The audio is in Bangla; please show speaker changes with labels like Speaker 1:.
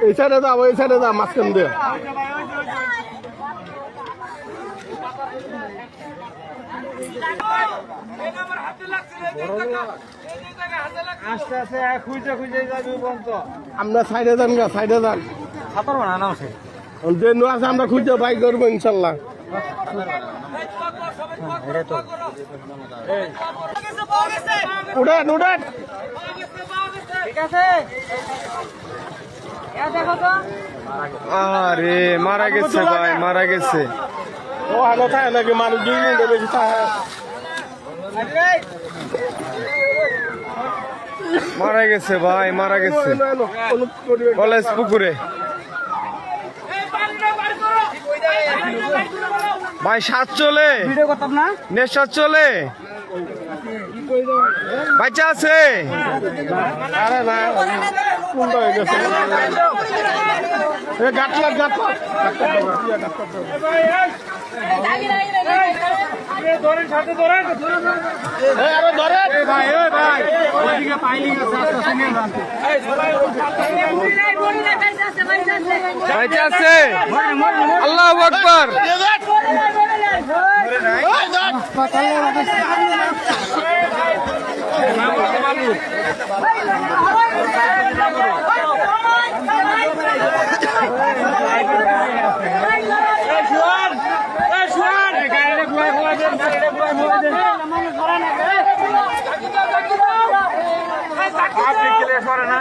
Speaker 1: এই সাইডে যাবো, এই সাইডে যা মাঝখান দিয়ে।
Speaker 2: আস্তে আস্তে খুঁজে খুঁজে যাবি বন্ধ।
Speaker 1: আমরা সাইডে যান গা, সাইডে যান।
Speaker 2: সাঁতার বানা নাও সে
Speaker 1: যে নো আছে আমরা খুঁজে বাই করবো ইনশাল্লাহ। উঠেন উঠেন,
Speaker 2: ঠিক আছে। দেখো তো,
Speaker 3: আরে মারা গেছে ভাই, মারা গেছে।
Speaker 1: ও আলো থাকে নাকি মানুষ 2 মিনিটে বেশি থাকে।
Speaker 3: মারা গেছে ভাই, মারা গেছে কলেজ পুকুরে। ভাই সাত চলে,
Speaker 2: ভিডিও করতাম না।
Speaker 3: নেশা চলে, বাচ্চা আছে।
Speaker 1: আরে না কোনটা হয়ে গেছে, গাটলা গাটলা
Speaker 2: ধরেন, সাথে ধরেন,
Speaker 1: আরে ধরে
Speaker 2: ভাই। ওই ভাই ওইদিকে পাইলিং আছে, আস্তে নিয়ে যান।
Speaker 3: বাচ্চা আছে। আল্লাহু আকবার।
Speaker 2: আপনি ক্লিয়ার করেন না।